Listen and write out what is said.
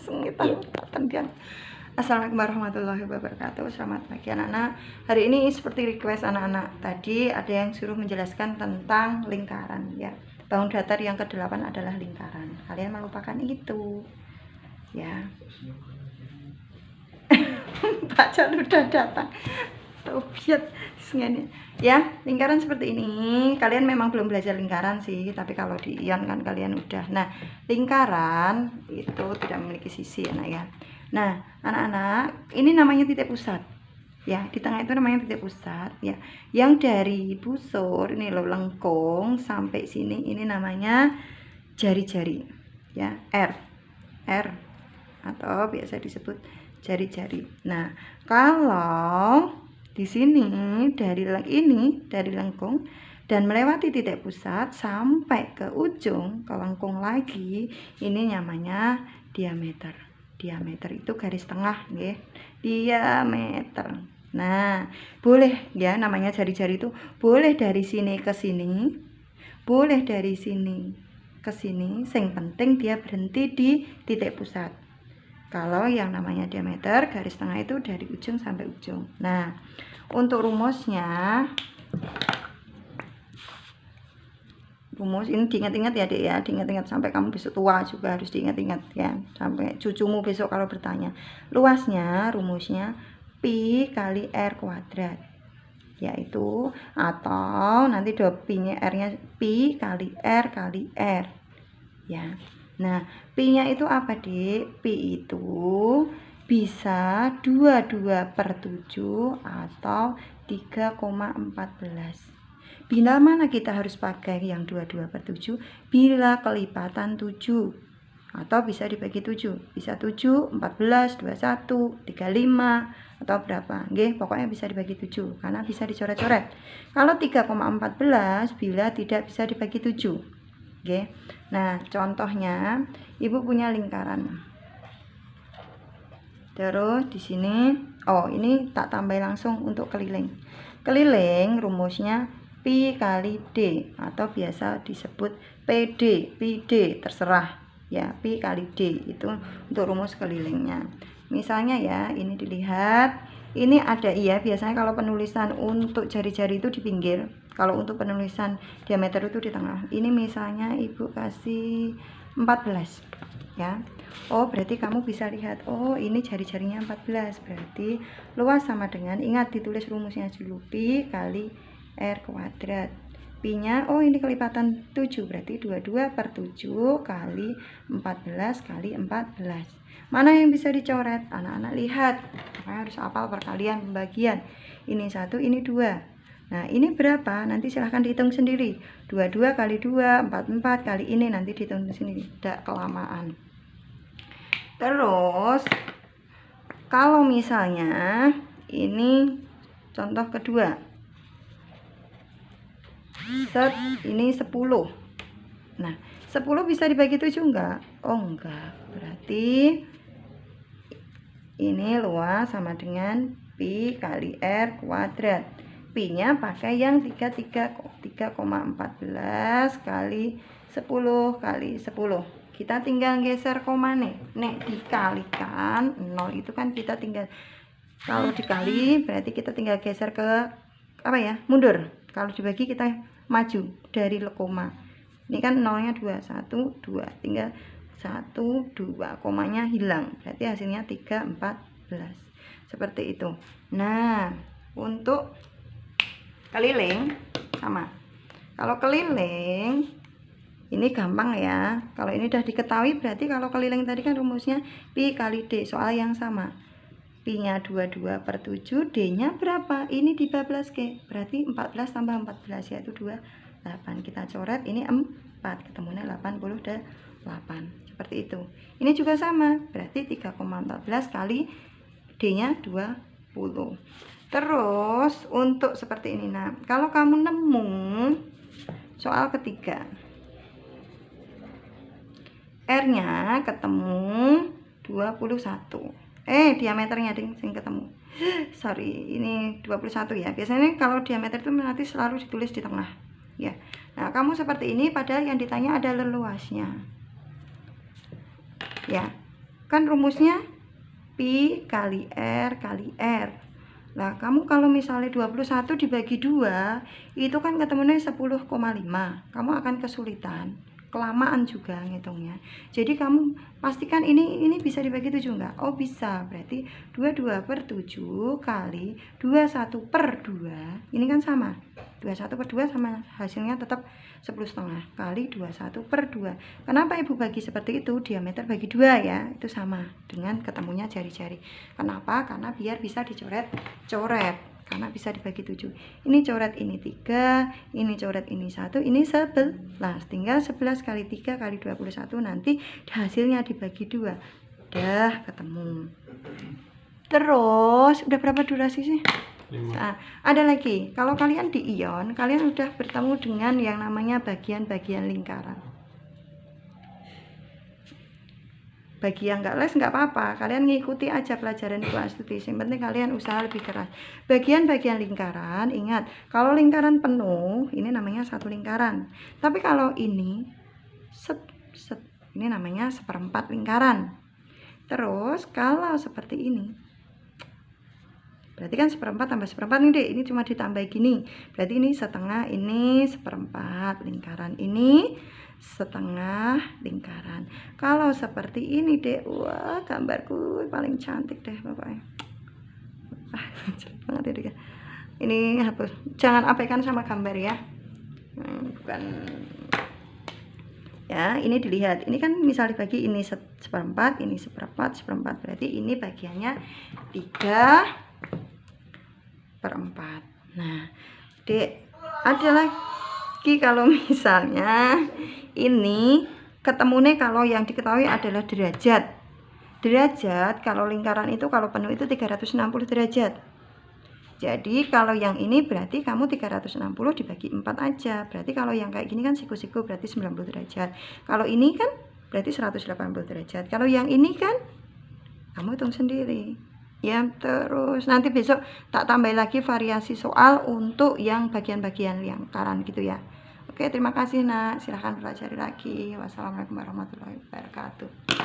Assalamualaikum warahmatullahi wabarakatuh. Selamat pagi anak-anak. Hari ini seperti request anak-anak tadi, ada yang suruh menjelaskan tentang lingkaran ya. Bangun datar yang ke-8 adalah lingkaran. Kalian melupakan itu ya. Pak Jan udah datang. Tobiat ya, lingkaran seperti ini. Kalian memang belum belajar lingkaran sih, tapi kalau di ion kan kalian udah. Nah, lingkaran itu tidak memiliki sisi anak ya. Nah, anak-anak, ini namanya titik pusat. Ya, di tengah itu namanya titik pusat ya. Yang dari busur ini loh lengkung sampai sini ini namanya jari-jari. Ya, R atau biasa disebut jari-jari. Nah, kalau di sini dari lengkung dan melewati titik pusat sampai ke ujung ke lengkung lagi, ini namanya diameter. Diameter itu garis tengah nggih. Diameter. Nah, boleh ya namanya jari-jari itu boleh dari sini ke sini, boleh dari sini ke sini, sing penting dia berhenti di titik pusat. Kalau yang namanya diameter garis tengah itu dari ujung sampai ujung. Nah, untuk rumusnya, rumus ini diingat-ingat ya Dek ya, diingat-ingat sampai kamu besok tua juga harus diingat-ingat ya, sampai cucumu besok kalau bertanya. Luasnya rumusnya pi kali r kuadrat, yaitu atau nanti pi-nya r-nya pi kali r ya. Nah, pi-nya itu apa Dek? Pi itu bisa 22/7 atau 3,14. Bila mana kita harus pakai yang 22/7? Bila kelipatan 7 atau bisa dibagi 7, bisa 7, 14, 21, 35 atau berapa nggih, pokoknya bisa dibagi 7 karena bisa dicoret-coret. Kalau 3,14 bila tidak bisa dibagi 7 nggih. Nah, contohnya Ibu punya lingkaran. Terus di sini ini tak tambah langsung untuk keliling. Keliling rumusnya pi kali d atau biasa disebut PD, terserah ya, pi kali d itu untuk rumus kelilingnya. Misalnya ya, ini dilihat, ini ada biasanya kalau penulisan untuk jari-jari itu di pinggir, kalau untuk penulisan diameter itu di tengah. Ini misalnya Ibu kasih 14 ya. Berarti kamu bisa lihat, ini jari-jarinya 14, berarti luas sama dengan, ingat ditulis rumusnya dulu, pi kali r kuadrat. Pi-nya ini kelipatan 7, berarti 22/7 kali 14 kali 14. Mana yang bisa dicoret? Anak-anak lihat, makanya harus hafal perkalian pembagian. Ini 1, ini 2. Nah, ini berapa? Nanti silahkan dihitung sendiri. 22 kali 2, 44 kali ini, nanti dihitung sendiri. Tidak kelamaan. Terus, kalau misalnya ini contoh kedua. Ini 10. Nah, 10 bisa dibagi 7 enggak? Enggak. Berarti ini luas sama dengan pi kali r kuadrat. Pi-nya pakai yang 3,14 kali 10 kali 10. Kita tinggal geser koma nih. Dikalikan 0 itu kan kita tinggal, kalau dikali berarti kita tinggal geser ke mundur. Kalau dibagi kita maju dari koma. Ini kan 0-nya 2, 1, 2, tinggal 1, 2, komanya hilang, berarti hasilnya 3, 14. Seperti itu. Nah, untuk keliling sama. Kalau keliling ini gampang ya. Kalau ini udah diketahui, berarti kalau keliling tadi kan rumusnya pi kali d, soal yang sama. Pi-nya 22/7, D-nya berapa? Ini dibablas ke, berarti 14 tambah 14 yaitu 28. Kita coret, ini 4, ketemunya 88. Seperti itu. Ini juga sama, berarti 3,14 kali D-nya 20. Terus untuk seperti ini. Nah, kalau kamu nemu soal ketiga, R-nya ketemu 21. Diameternya sing ketemu. Sorry, ini 21 ya. Biasanya kalau diameter itu nanti selalu ditulis di tengah. Ya. Nah, kamu seperti ini padahal yang ditanya adalah luasnya. Ya. Kan rumusnya pi kali R kali R. Nah, kamu kalau misalnya 21 dibagi 2, itu kan ketemunya 10,5. Kamu akan kesulitan, kelamaan juga ngitungnya. Jadi kamu pastikan ini bisa dibagi 7 enggak? Oh, bisa. Berarti 22/7 kali 21/2. Ini kan sama. 21/2 sama hasilnya tetap 10,5 kali 21/2. Kenapa Ibu bagi seperti itu? Diameter bagi 2 ya. Itu sama dengan ketemunya jari-jari. Kenapa? Karena biar bisa dicoret-coret. Karena bisa dibagi 7. Ini coret ini 3, ini coret ini 1, ini 11. Tinggal 11 kali 3 kali 21 nanti hasilnya dibagi 2. Udah ketemu. Terus, udah berapa durasi sih? 5. Nah, ada lagi. Kalau kalian di ion, kalian udah bertemu dengan yang namanya bagian-bagian lingkaran. Bagi yang nggak les nggak apa-apa, kalian ngikuti aja pelajaran Ibu Astuti. Yang penting kalian usaha lebih keras. Bagian-bagian lingkaran, ingat, kalau lingkaran penuh, ini namanya satu lingkaran. Tapi kalau ini, ini namanya 1/4 lingkaran. Terus, kalau seperti ini, berarti kan 1/4 tambah 1/4 nih Dek, ini cuma ditambah gini. Berarti ini setengah, ini 1/4 lingkaran, ini setengah lingkaran. Kalau seperti ini Dek, wah gambarku paling cantik deh pokoknya. Jelek banget ya Dek. Ini hapus, jangan abaikan sama gambar ya. Bukan ya, ini dilihat. Ini kan misal dibagi ini 1/4, ini 1/4, 1/4. Berarti ini bagiannya 3/4. Nah, Dek, ada lagi kalau misalnya ini ketemunya kalau yang diketahui adalah derajat. Derajat kalau lingkaran itu kalau penuh itu 360 derajat. Jadi kalau yang ini berarti kamu 360 dibagi 4 aja. Berarti kalau yang kayak gini kan siku-siku berarti 90 derajat. Kalau ini kan berarti 180 derajat. Kalau yang ini kan kamu hitung sendiri. Ya, terus nanti besok tak tambah lagi variasi soal untuk yang bagian-bagian lingkaran gitu ya. Oke, terima kasih Nak. Silahkan pelajari lagi. Wassalamualaikum warahmatullahi wabarakatuh.